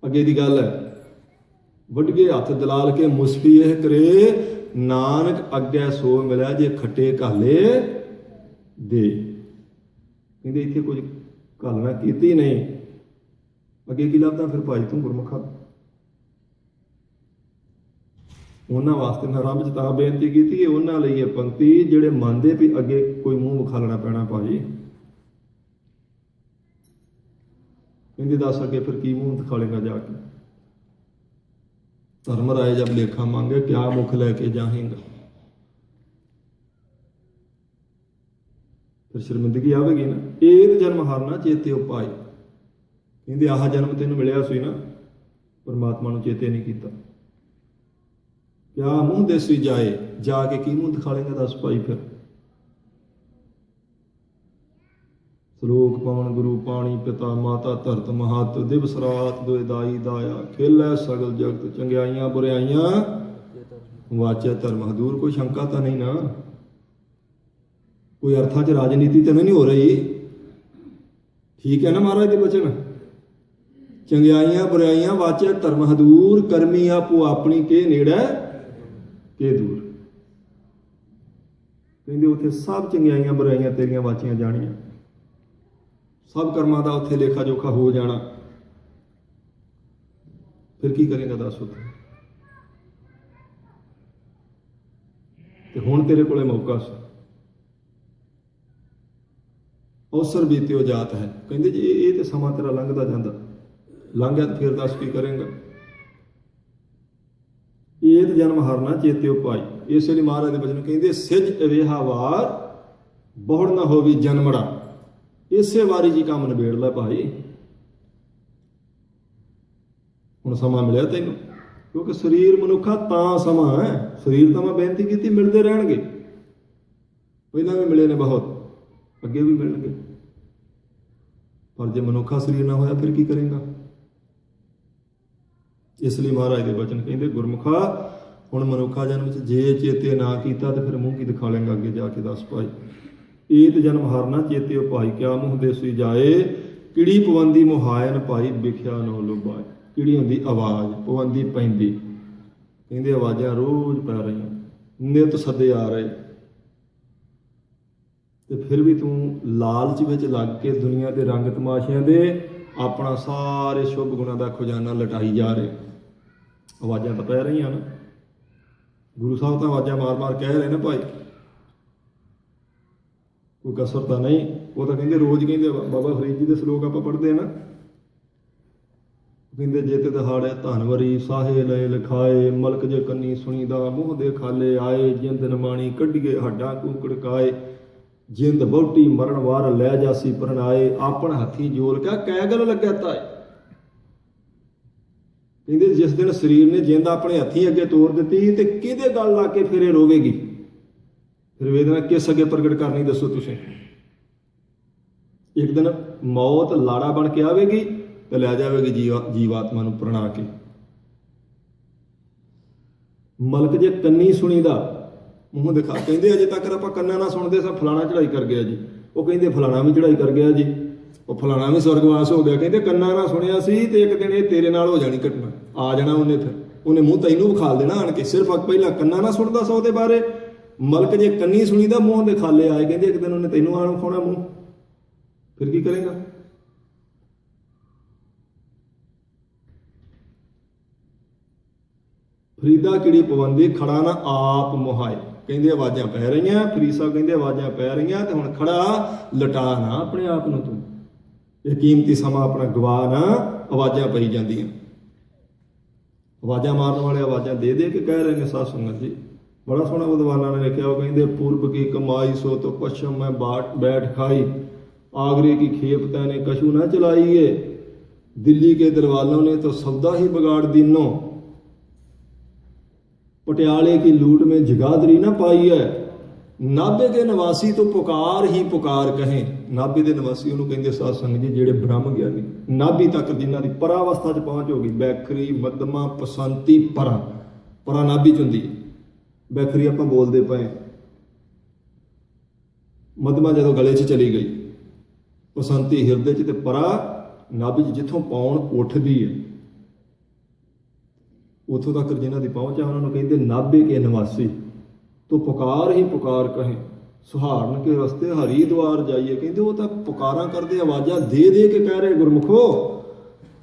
ਅੱਗੇ ਦੀ ਗੱਲ ਹੈ। ਵੱਢ ਕੇ ਹੱਥ ਦਲਾਲ ਕੇ ਮੁਸਫੀ ਇਹ ਕਰੇ, ਨਾਨਕ ਅੱਗੇ ਸੋ ਮਿਲਿਆ ਜੇ ਖੱਟੇ ਘਾਲੇ ਦੇ। ਕਹਿੰਦੇ ਇੱਥੇ ਕੁਝ ਘਾਲਣਾ ਕੀਤੀ ਨਹੀਂ, ਅੱਗੇ ਕੀ ਲੱਭਦਾ ਫਿਰ ਭਾਈ ਤੂੰ ਗੁਰਮੁਖਾ। ਉਹਨਾਂ ਵਾਸਤੇ ਮੈਂ ਰੱਬ 'ਚ ਤਾਂ ਬੇਨਤੀ ਕੀਤੀ, ਉਹਨਾਂ ਲਈ ਇਹ ਪੰਕਤੀ ਜਿਹੜੇ ਮੰਨਦੇ ਵੀ ਅੱਗੇ ਕੋਈ ਮੂੰਹ ਵਿਖਾਲਣਾ ਪੈਣਾ ਭਾਜੀ। ਕਹਿੰਦੇ ਦੱਸ ਅੱਗੇ ਫਿਰ ਕੀ ਮੂੰਹ ਦਿਖਾਲੇਗਾ ਜਾ ਕੇ। ਧਰਮ ਰਾਏ ਜਬ ਲੇਖਾ ਮੰਗੇ ਕਿਆ ਮੁਖ ਲੈ ਕੇ ਜਾਹੇਂਗਾ। ਫਿਰ ਸ਼ਰਮਿੰਦਗੀ ਆਵੇਗੀ ਨਾ। ਏਕ ਜਨਮ ਹਰ ਨਾ ਚੇਤਿਓ ਭਾਈ। ਕਹਿੰਦੇ ਆਹ ਜਨਮ ਤੈਨੂੰ ਮਿਲਿਆ ਸੀ ਨਾ, ਪਰਮਾਤਮਾ ਨੂੰ ਚੇਤੇ ਨਹੀਂ ਕੀਤਾ। ਕਿਆ ਮੂੰਹ ਦੇਸੀ ਜਾਏ, ਜਾ ਕੇ ਕੀ ਮੂੰਹ ਦਿਖਾਲੇਗਾ ਦੱਸ ਭਾਈ ਫਿਰ। ਸਲੋਕ ਪਵਨ ਗੁਰੂ ਪਾਣੀ ਪਿਤਾ ਮਾਤਾ ਧਰਤ ਮਹਤ ਦਿਵਸ ਰਾਤ ਦੋਇ ਦਾਈ ਦਾਇਆ ਖੇਲੈ ਸਗਲ ਜਗਤ ਚੰਗਿਆਈਆਂ ਬੁਰਿਆਈਆਂ ਵਾਚੈ ਧਰਮ ਹਦੂਰ। ਕੋਈ ਸ਼ੰਕਾ ਤਾਂ ਨਹੀਂ ਨਾ, ਕੋਈ ਅਰਥਾਂ 'ਚ ਰਾਜਨੀਤੀ ਤਾਂ ਨਹੀਂ ਹੋ ਰਹੀ। ਠੀਕ ਹੈ ਨਾ ਮਹਾਰਾਜ ਦੇ ਬਚਨ। ਚੰਗਿਆਈਆਂ ਬੁਰਿਆਈਆਂ ਵਾਚੈ ਧਰਮ ਹਦੂਰ, ਕਰਮੀ ਆਪੋ ਆਪਣੀ ਕੇ ਨੇੜੇ ਕੇ ਦੂਰ। ਕਹਿੰਦੇ ਉੱਥੇ ਸਭ ਚੰਗਿਆਈਆਂ ਬੁਰਾਈਆਂ ਤੇਰੀਆਂ ਵਾਚੀਆਂ ਜਾਣੀਆਂ, ਸਭ ਕਰਮਾਂ ਦਾ ਉੱਥੇ ਲੇਖਾ ਜੋਖਾ ਹੋ ਜਾਣਾ। ਫਿਰ ਕੀ ਕਰੇਗਾ ਦੱਸ ਉੱਥੇ। ਤੇ ਹੁਣ ਤੇਰੇ ਕੋਲੇ ਮੌਕਾ ਸੀ, ਅਵਸਰ ਬੀਤਿਓ ਜਾਤ ਹੈ। ਕਹਿੰਦੇ ਜੀ ਇਹ ਤੇ ਸਮਾਂ ਤੇਰਾ ਲੰਘਦਾ ਜਾਂਦਾ, ਲੰਘ ਗਿਆ ਫਿਰ ਦੱਸ ਕੀ ਕਰੇਗਾ। ਏਤ ਜਨਮ ਹਰਨਾ ਚੇਤਿਓ ਭਾਈ। ਇਸੇ ਲਈ ਮਹਾਰਾਜ ਦੇ ਬਚਨ ਕਹਿੰਦੇ ਸਿਜ ਅਵੇਹਾ ਵਾਰ ਬਹੁੜ ਨਾ ਹੋਵੀ ਜਨਮੜਾ। ਇਸੇ ਵਾਰੀ ਜੀ ਕੰਮ ਨਿਬੇੜ ਲੈ ਭਾਈ। ਹੁਣ ਸਮਾਂ ਮਿਲਿਆ ਤੈਨੂੰ, ਕਿਉਂਕਿ ਸਰੀਰ ਮਨੁੱਖਾ ਤਾਂ ਸਮਾਂ ਹੈ। ਸਰੀਰ ਤਾਂ ਮੈਂ ਬੇਨਤੀ ਕੀਤੀ ਮਿਲਦੇ ਰਹਿਣਗੇ, ਪਹਿਲਾਂ ਵੀ ਮਿਲੇ ਨੇ ਬਹੁਤ, ਅੱਗੇ ਵੀ ਮਿਲਣਗੇ। ਪਰ ਜੇ ਮਨੁੱਖਾ ਸਰੀਰ ਨਾ ਹੋਇਆ ਫਿਰ ਕੀ ਕਰੇਗਾ। ਇਸ ਲਈ ਮਹਾਰਾਜ ਦੇ ਬਚਨ ਕਹਿੰਦੇ ਗੁਰਮੁਖਾ ਹੁਣ ਮਨੁੱਖਾ ਜਨਮ 'ਚ ਜੇ ਚੇਤੇ ਨਾ ਕੀਤਾ ਤੇ ਫਿਰ ਮੂੰਹ ਕੀ ਦਿਖਾ ਲੇਗਾ ਅੱਗੇ ਜਾ ਕੇ ਦੱਸ ਭਾਈ। ਏਤ ਜਨਮ ਹਰਨਾ ਚੇਤਿਓ ਭਾਈ ਕਿਆ ਮੂੰਹ ਦੇਸੀ ਜਾਏ। ਕਿਹੜੀ ਪਵੰਦੀ ਮੁਹਾਇਨ ਭਾਈ ਵਿਖਿਆ ਨੋ ਲੁਬਾਏ। ਕਿਹੜੀ ਹੁੰਦੀ ਆਵਾਜ਼, ਪਵੰਦੀ ਪੈਂਦੀ। ਕਹਿੰਦੇ ਆਵਾਜ਼ਾਂ ਰੋਜ਼ ਪੈ ਰਹੀਆਂ, ਨਿਤ ਸੱਦੇ ਆ ਰਹੇ, ਤੇ ਫਿਰ ਵੀ ਤੂੰ ਲਾਲਚ ਵਿੱਚ ਲੱਗ ਕੇ ਦੁਨੀਆ ਦੇ ਰੰਗ ਤਮਾਸ਼ਿਆਂ ਦੇ ਆਪਣਾ ਸਾਰੇ ਸ਼ੁਭ ਗੁਣਾਂ ਦਾ ਖਜ਼ਾਨਾ ਲਟਾਈ ਜਾ ਰਹੇ। ਆਵਾਜ਼ਾਂ ਤਾਂ ਪੈ ਰਹੀਆਂ ਨਾ, ਗੁਰੂ ਸਾਹਿਬ ਤਾਂ ਆਵਾਜ਼ਾਂ ਮਾਰ-ਮਾਰ ਕਹਿ ਰਹੇ ਨਾ ਭਾਈ, ਕੋਈ ਕਸਰ ਤਾਂ ਨਹੀਂ। ਉਹ ਤਾਂ ਕਹਿੰਦੇ ਰੋਜ਼ ਕਹਿੰਦੇ, ਬਾਬਾ ਫਰੀਦ ਜੀ ਦੇ ਸਲੋਕ ਆਪਾਂ ਪੜ੍ਹਦੇ ਆ ਨਾ, ਕਹਿੰਦੇ ਜੇ ਤੇ ਦਹਾੜੇ ਧਨਵਰੀ ਸਾਹੇ ਲਏ ਲਿਖਾਏ, ਮਲਕ ਜੇ ਕੰਨੀ ਸੁਣੀਦਾ ਮੂੰਹ ਦੇ ਖਾਲੇ ਆਏ, ਜਿੰਦ ਨਮਾਣੀ ਕੱਢੀਏ ਹੱਡਾਂ ਕੂਕੜਕਾਏ, ਜਿੰਦ ਵਹੁਟੀ ਮਰਨ ਵਾਰ ਲੈ ਜਾਸੀ ਪਰਣਾਏ, ਆਪਣ ਹੱਥੀ ਜੋਲ ਕਾ ਕੈ ਗੱਲ ਲੱਗਿਆ ਤਾਏ। ਕਹਿੰਦੇ ਜਿਸ ਦਿਨ ਸਰੀਰ ਨੇ ਜਿੰਦ ਆਪਣੇ ਹੱਥੀਂ ਅੱਗੇ ਤੋਰ ਦਿੱਤੀ ਤੇ ਕਿਹਦੇ ਗੱਲ ਲਾ ਕੇ ਫਿਰ ਇਹ ਰੋਵੇਗੀ, ਫਿਰ ਵੇਦਨਾ ਕਿਸ ਅੱਗੇ ਪ੍ਰਗਟ ਕਰਨੀ ਦੱਸੋ ਤੁਸੀਂ। एक दिन मौत लाड़ा बन के आवेगी तो लै जाएगी जीवात्मा नूं प्रणा के। मलक जे कन्नी सुनीदा मूँह दिखा, कहते अजे तक आप कन्ना ना सुनते सा फलाना चढ़ाई कर गया जी, वो कहते फलाना भी चढ़ाई कर गया जी, वो फलाना भी स्वर्गवास हो गया। कहते कन्ना ना सुनिया सी तो एक दिन ये तेरे नाल हो जानी घटना, आ जाना उन्हें, फिर उन्हें मूँह तैनूं विखा देना आन के। सिर्फ पहला कन्ना ना सुनता सा ਉਹਦੇ बारे, मलक जे कन्नी सुनीदा मूँह दे खाले आए, कहते एक दिन उन्हें तैनूं आण विखाउणा मूँह, फिर की करेगा। फरीदा किड़ी पवंदी खड़ा ना आप मुहाए, कहते आवाज़ां पै रही, फरीद साहब कहते आवाज़ां पै रही, तो हुण खड़ा लटा ना अपने आप नूं, तूं ये कीमती समा अपना गवा ना, आवाज़ां पई जांदियां। आवाज़ां मारन वाले आवाज़ां दे दे के कह रहे हैं साध संगत जी। बड़ा सोहना विद्वानां ने लिखिया, वो कहते पूर्व की कमाई सो तो पश्चिम में बैठ खाई, आगरे की खेप तैने कशु न चलाई है, दिल्ली के दरवालों ने तो सौदा ही बिगाड़ दीनों, पटियाले की लूट में जगादरी न पाई है, नाभे के निवासी तो पुकार ही पुकार कहें। नाभे के निवासी उन्होंने कहते साध संगत जी ਜਿਹੜੇ ब्रह्म ਗਿਆਨੀ, नाभि तक जिन्हों की परावस्था च पहुँच होगी, बैखरी मध्यमा पसंती परा नाभि च हुंदी है। बैखरी आप बोलते पे, मध्यमा जो गले च चली गई, पसंती हिरदे च, ते परा नाभि च जिथों पौन उठदी है, उतों तक जिन्हों की पहुँच है उन्होंने कहते नाभे के निवासी तो पुकार ही पुकार कहें, सुहारन के रस्ते हरिद्वार जाइए। कहते वो तो पुकारा करते आवाज़ा दे दे के कह रहे गुरमुखो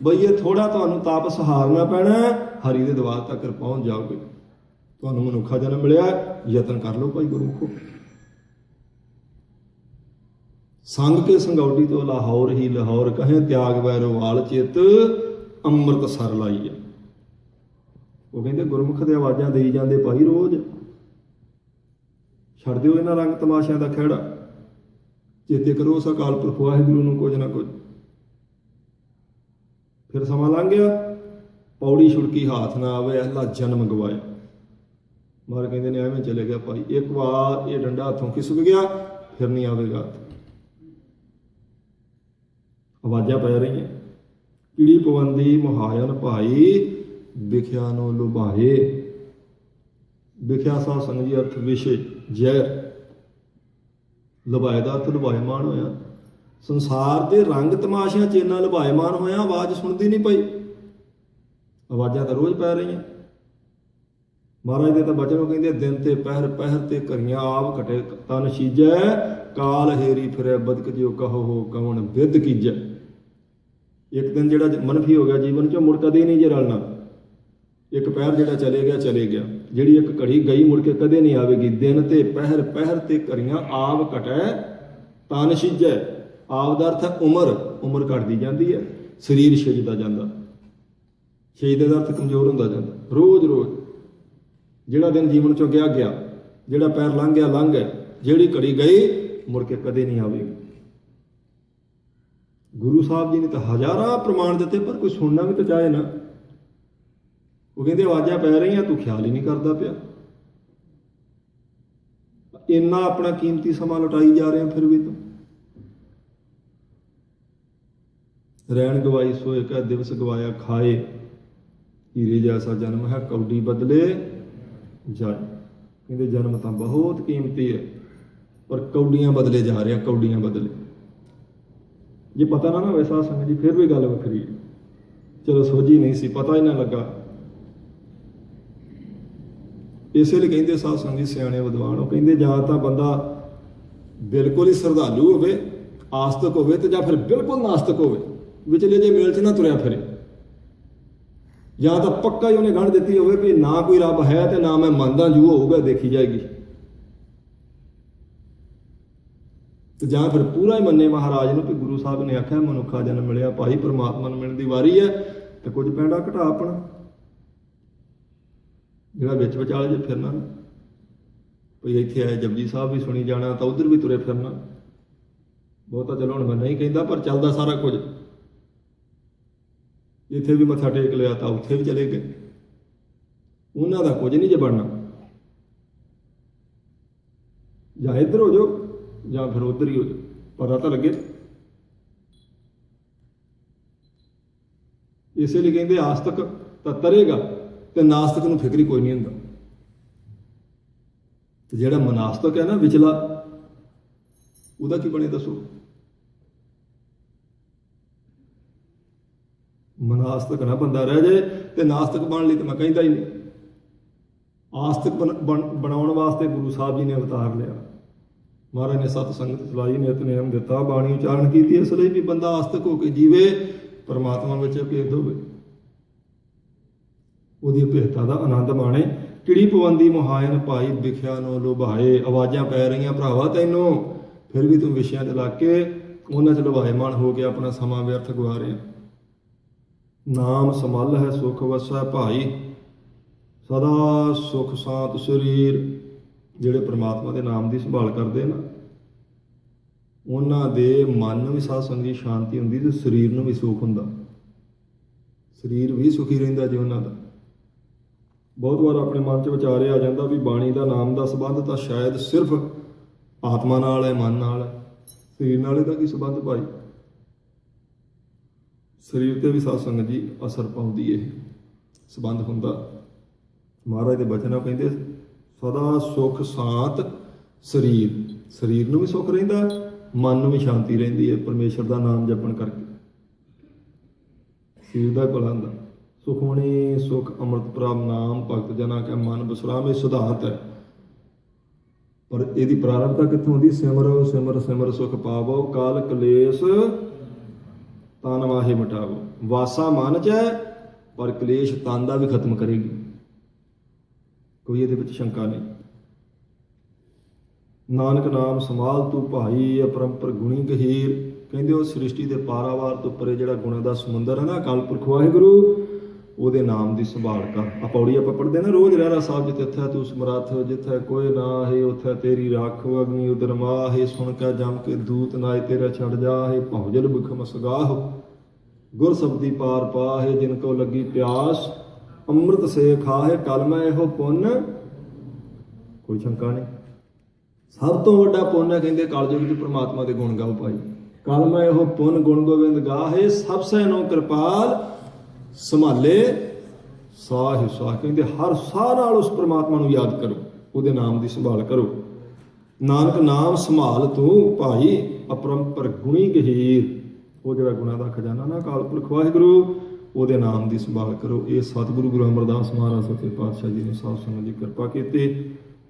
बई ये थोड़ा तुहानूं ताप सहारना पैना, हरि दे द्वार तक पहुँच जाओगे, तुहानूं मनुखा जन्म मिलिया, यतन कर लो भाई गुरमुखो। संग के संगौटी तो लाहौर ही लाहौर कहें, त्याग वैरो वाल चित अमृत सर लाइए। वो कहते गुरमुख दे आवाज़ां देई जांदे भाई रोज़, छड़ दिओ इन्हां रंग तमाशिਆਂ ਦਾ ਖਹਿੜਾ, चेते करो उस अकाल पुरख वाहिगुरू ਨੂੰ कुछ ना कुछ। फिर समा लंघ गया, पौड़ी छुड़की हाथ ना आवे, अहला जन्म गवाया। मार कहते ने एवें चले गया भाई, एक बार ये डंडा हथों खिसक गया, फिर नहीं आवेगा। आवाज़ां पै रही हैं, किड़ी पवंदी मुहायन भाई, विख्या नो लुभाए। विख्या साध संगत जी अर्थ विषय जहर, लुभाए का अर्थ लुभाएमान होया। संसार के रंग तमाशिਆਂ च इन्ना लुभाएमान होया, आवाज़ सुनती नहीं पई, आवाज़ां तो रोज़ पै रही। महाराज के तो बचन कहते दिन ते पहर पहर ते करियां आप घटे तन सीजै, काल हेरी फिरै बदक जो कहो हो कौन विद कीजै। एक दिन जो मनफी हो गया जीवन चो, मुड़ कदे नहीं जे रलना। एक पैर जो चले गया, जी एक घड़ी गई मुड़ के कदे नहीं आएगी। दिन ते पहर ते करियां आप घटै तन सीजै। आप का अर्थ है उम्र घटती जाती है, शरीर छिजदा जाता, छिजदे का अर्थ कमजोर होंदा जाता। रोज़ जिहड़ा दिन जीवन चों गया, जिहड़ा पैर लंघ गया, जिहड़ी घड़ी गई मुड़ के कदे नहीं आएगी। गुरु साहब जी ने तो हज़ारां प्रमाण दिते, पर कोई सुनना भी तो चाहे ना। वो कहते आवाज़ां पै रही, तू ख्याल ही नहीं करता पिया, इन्ना अपना कीमती समा लुटाई जा रहे हैं। फिर भी तो रैन गवाई सोए का दिवस गवाया खाए, हीरे जैसा जन्म है कौडी बदले जाए। कहते जन्म तो बहुत कीमती है, पर कौडियां बदले जा रहे हैं, कौडियां बदले। जे पता ना वैसा संगत जी, फिर भी गल वखरी है। चलो सोझी नहीं सी, पता ही ना लगा। इसलिए कहते साध संगत जी सियाणे विद्वान, वो कहते जां तां बंदा बिल्कुल ही श्रद्धालु होवे, आस्तिक होवे, ते जां फिर बिल्कुल नास्तिक होवे, विचले जे मेल च ना तुरया फिरे। या तो पक्का ही उन्हें गढ़ दी हो भी ना कोई रब है, तो ना मैं मनदा, जो होगा देखी जाएगी। तो जां फिर पूरा ही मन्ने महाराज ने भी गुरु साहब ने आख्या मनुखा जन्म मिलिया भाई, परमात्मा नूं मिलण दी वारी है, तो कुछ पैंडा घटा अपना, जिहड़ा विच विचाले जे फिरना भई इत्थे आए जपजी साहब भी सुनी जाना, तो उधर भी तुरे फिरना। बहुता चलो हुण मैं नहीं कहता, पर चलदा सारा कुछ। इत्थे भी मत्था टेक लिया तो उत्थे भी चले गए, उन्हां दा कुछ नहीं जे बनना। जां इधर हो जाओ, जां फिर उधर ही हो जाओ, पता तो लगे। ਇਸੇ ਲਈ ਕਹਿੰਦੇ ਆਸਤਕ ਤਾਂ ਤਰੇਗਾ ਤੇ ਨਾਸਤਕ ਨੂੰ ਫਿਕਰ ਹੀ ਕੋਈ ਨਹੀਂ ਹੁੰਦਾ। ਤੇ ਜਿਹੜਾ ਮਨਾਸਤਕ ਹੈ ਨਾ ਵਿਚਲਾ, ਉਹਦਾ ਕੀ ਬਣੇ ਦੱਸੋ? ਮਨਾਸਤਕ ਨਾ ਬੰਦਾ ਰਹਿ ਜਾਏ ਤੇ ਨਾਸਤਕ ਬਣਨ ਲਈ ਤਾਂ ਮੈਂ ਕਹਿੰਦਾ ਹੀ ਨਹੀਂ। ਆਸਤਕ ਬਣਾਉਣ ਵਾਸਤੇ ਗੁਰੂ ਸਾਹਿਬ ਜੀ ਨੇ ਅਵਤਾਰ ਲਿਆ, ਮਹਾਰਾਜ ਨੇ ਸਤ ਸੰਗਤ ਚਲਾਈ, ਨਿਤਨੇਮ ਦਿੱਤਾ, ਬਾਣੀ ਉਚਾਰਨ ਕੀਤੀ, ਇਸ ਲਈ ਵੀ ਬੰਦਾ ਆਸਤਕ ਹੋ ਕੇ ਜੀਵੇ, ਪਰਮਾਤਮਾ ਵਿੱਚ ਭੇਦ ਹੋਵੇ, ਉਹਦੀ ਭੇਟਾ ਦਾ ਆਨੰਦ ਮਾਣੇ। ਕਿਹੜੀ ਪਵੰਦੀ ਮੁਹਾਇਨ ਭਾਈ ਵਿਖਿਆ ਨੂੰ ਲੁਭਾਏ। ਆਵਾਜ਼ਾਂ ਪੈ ਰਹੀਆਂ ਭਰਾਵਾ ਤੈਨੂੰ, ਫਿਰ ਵੀ ਤੂੰ ਵਿਸ਼ਿਆਂ 'ਤੇ ਲੱਗ ਕੇ ਉਹਨਾਂ 'ਚ ਲੁਭਾਏਮਾਨ ਹੋ ਕੇ ਆਪਣਾ ਸਮਾਂ ਵਿਅਰਥ ਗਵਾ ਰਿਹਾ। ਨਾਮ ਸਮਲ ਹੈ ਸੁਖ ਵਸੈ ਭਾਈ, ਸਦਾ ਸੁਖ ਸਾਤ ਸਰੀਰ। ਜਿਹੜੇ ਪ੍ਰਮਾਤਮਾ ਦੇ ਨਾਮ ਦੀ ਸੰਭਾਲ ਕਰਦੇ ਨਾ, ਉਹਨਾਂ ਦੇ ਮਨ ਨੂੰ ਵੀ ਸਾਧ ਸੰਗਤ ਸ਼ਾਂਤੀ ਹੁੰਦੀ ਤੇ ਸਰੀਰ ਨੂੰ ਵੀ ਸੁੱਖ ਹੁੰਦਾ, ਸਰੀਰ ਵੀ ਸੁਖੀ ਰਹਿੰਦਾ ਜੀ ਉਹਨਾਂ ਦਾ। ਬਹੁਤ ਵਾਰ ਆਪਣੇ ਮਨ 'ਚ ਵਿਚਾਰ ਆ ਜਾਂਦਾ ਵੀ ਬਾਣੀ ਦਾ ਨਾਮ ਦਾ ਸੰਬੰਧ ਤਾਂ ਸ਼ਾਇਦ ਸਿਰਫ ਆਤਮਾ ਨਾਲ ਹੈ, ਮਨ ਨਾਲ ਹੈ, ਸਰੀਰ ਨਾਲ ਇਹਦਾ ਕੀ ਸੰਬੰਧ ਭਾਈ? ਸਰੀਰ ਤੇ ਵੀ ਸਾਧ ਸੰਗਤ ਜੀ ਅਸਰ ਪਾਉਂਦੀ ਇਹ ਸੰਬੰਧ ਹੁੰਦਾ। ਮਹਾਰਾਜ ਦੇ ਬਚਨਾਂ ਕਹਿੰਦੇ ਸਦਾ ਸੁਖ ਸਾਤ ਸਰੀਰ, ਸਰੀਰ ਨੂੰ ਵੀ ਸੁੱਖ ਰਹਿੰਦਾ, ਮਨ ਨੂੰ ਵੀ ਸ਼ਾਂਤੀ ਰਹਿੰਦੀ ਹੈ ਪਰਮੇਸ਼ਰ ਦਾ ਨਾਮ ਜਪਣ ਕਰਕੇ। ਸਰੀਰ ਦਾ ਭਲਾ ਹੁੰਦਾ। ਸੁਖਮਣੀ ਸੁਖ ਅੰਮ੍ਰਿਤ ਪ੍ਰਭ ਨਾਮ ਭਗਤ ਜਨਾ ਕੈ ਮਨ ਬਸਰਾਮੇ ਸੁਧਾਰਤ ਹੈ। ਪਰ ਇਹਦੀ ਪ੍ਰਾਰੰਭਤਾ ਕਿੱਥੋਂ ਹੁੰਦੀ? ਸਿਮਰੋ ਸਿਮਰ ਸਿਮਰ ਸੁਖ ਪਾਵੋ, ਕਾਲ ਕਲੇਸ਼ ਤਨ ਵਾਹੇ ਮਿਟਾਵੋ। ਵਾਸਾ ਮਨ 'ਚ ਹੈ ਪਰ ਕਲੇਸ਼ ਤਨ ਦਾ ਵੀ ਖਤਮ ਕਰੇਗੀ, ਕੋਈ ਇਹਦੇ ਵਿੱਚ ਸ਼ੰਕਾ ਨਹੀਂ। ਨਾਨਕ ਨਾਮ ਸੰਭਾਲ ਤੂੰ ਭਾਈ, ਅਪਰੰਪਰ ਗੁਣੀ ਗਹੀਰ। ਕਹਿੰਦੇ ਉਹ ਸ੍ਰਿਸ਼ਟੀ ਦੇ ਪਾਰਾਵਾਰ ਤੋਂ ਪਰੇ ਜਿਹੜਾ ਗੁਣਾਂ ਦਾ ਸਮੁੰਦਰ ਹੈ ਨਾ, ਅਕਾਲ ਪੁਰਖ ਵਾਹਿਗੁਰੂ, ਉਹਦੇ ਨਾਮ ਦੀ ਸੰਭਾਲ ਕਰ। ਆ ਪੌੜੀ ਆਪਾਂ ਪੜ੍ਹਦੇ ਨਾ ਰੋਜ਼, ਰਹਿਰਾ ਸਾਹਿਬ ਜਿੱਥੇ ਇੱਥੇ ਤੂੰ ਸਮਰੱਥ, ਜਿੱਥੇ ਕੋਈ ਨਾ ਹੈ ਉੱਥੇ ਤੇਰੀ ਰੱਖ, ਅਗਨੀ ਉਦਰ ਮਾਹੇ, ਸੁਣ ਕੇ ਜਮ ਕੇ ਦੂਤ ਨਾਏ ਤੇਰਾ ਛੱਡ ਜਾਹੇ, ਭੌਜਲ ਬਿਖਮ ਸਗਾਹ, ਗੁਰ ਸਬਦੀ ਪਾਰ ਪਾਹੇ, ਜਿਨ ਕੋ ਲੱਗੀ ਪਿਆਸ ਅੰਮ੍ਰਿਤ ਸੇ ਖਾਹੇ। ਕਲਮਾ ਇਹੋ ਪੁੰਨ, ਕੋਈ ਸ਼ੰਕਾ ਨਹੀਂ, ਸਭ ਤੋਂ ਵੱਡਾ ਪੁੰਨ ਹੈ ਕਹਿੰਦੇ ਕਲਯੁਗ ਵਿੱਚ ਪ੍ਰਮਾਤਮਾ ਦੇ ਗੁਣ ਗਾਓ ਭਾਈ। ਕਲਮਾ ਇਹੋ ਪੁੰਨ ਗੁਣ ਗੋਬਿੰਦ ਗਾਹੇ, ਸਭ ਸੈ ਨੋ ਕਿਰਪਾਲ ਸੰਭਾਲੇ ਸਾਹ ਸਾਹ। ਕਹਿੰਦੇ ਹਰ ਸਾਹ ਨਾਲ ਉਸ ਪ੍ਰਮਾਤਮਾ ਨੂੰ ਯਾਦ ਕਰੋ, ਉਹਦੇ ਨਾਮ ਦੀ ਸੰਭਾਲ ਕਰੋ। ਨਾਨਕ ਨਾਮ ਸੰਭਾਲ ਤੂੰ ਭਾਈ, ਅਪਰੰਪਰ ਗੁਣੀ ਗਹੀਰ। ਉਹ ਜਿਹੜਾ ਗੁਣਾਂ ਦਾ ਖਜ਼ਾਨਾ ਨਾ ਅਕਾਲ ਪੁਰਖ ਵਾਹਿਗੁਰੂ, ਉਹਦੇ ਨਾਮ ਦੀ ਸੰਭਾਲ ਕਰੋ। ਇਹ ਸਤਿਗੁਰੂ ਗੁਰੂ ਅਮਰਦਾਸ ਮਹਾਰਾਜ ਸੱਚੇ ਪਾਤਸ਼ਾਹ ਜੀ ਨੇ ਸਾਧ ਸੰਗਤ ਦੀ ਕਿਰਪਾ ਕੀਤੀ।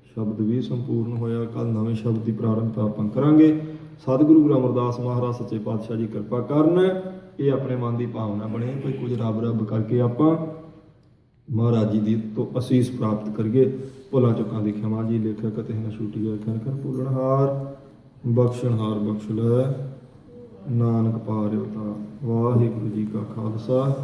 ਸ਼ਬਦ ਵੀ ਸੰਪੂਰਨ ਹੋਇਆ। ਕੱਲ੍ਹ ਨਵੇਂ ਸ਼ਬਦ ਦੀ ਪ੍ਰਾਰੰਭਤਾ ਆਪਾਂ ਕਰਾਂਗੇ। ਸਤਿਗੁਰੂ ਗੁਰੂ ਅਮਰਦਾਸ ਮਹਾਰਾਜ ਸੱਚੇ ਪਾਤਸ਼ਾਹ ਜੀ ਕਿਰਪਾ ਕਰਨ, ਇਹ ਆਪਣੇ ਮਨ ਦੀ ਭਾਵਨਾ ਬਣੇ ਕੋਈ ਕੁਝ ਰੱਬ ਰੱਬ ਕਰਕੇ ਆਪਾਂ ਮਹਾਰਾਜ ਜੀ ਦੀ ਤੋਂ ਅਸੀਸ ਪ੍ਰਾਪਤ ਕਰੀਏ। ਭੁੱਲਾਂ ਚੁੱਕਾਂ ਦੀ ਖਿਮਾ ਜੀ, ਲੇਖਾ ਕਤੇ ਨਾ ਛੁੱਟੀਏ, ਖਨ ਖਨ ਭੁੱਲਣਹਾਰ ਬਖਸ਼ਣਹਾਰ ਬਖਸ਼ ਲੈ, ਨਾਨਕ ਪਾਰਿਓ ਤਾ। ਵਾਹਿਗੁਰੂ ਜੀ ਕਾ ਖਾਲਸਾ,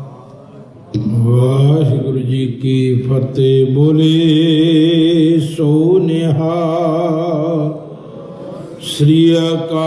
ਵਾਹਿਗੁਰੂ ਜੀ ਕੀ ਫਤਿਹ। ਬੋਲੇ ਸੋ ਨਿਹਾਲ। ਸ੍ਰੀ ਅਕਾਲ।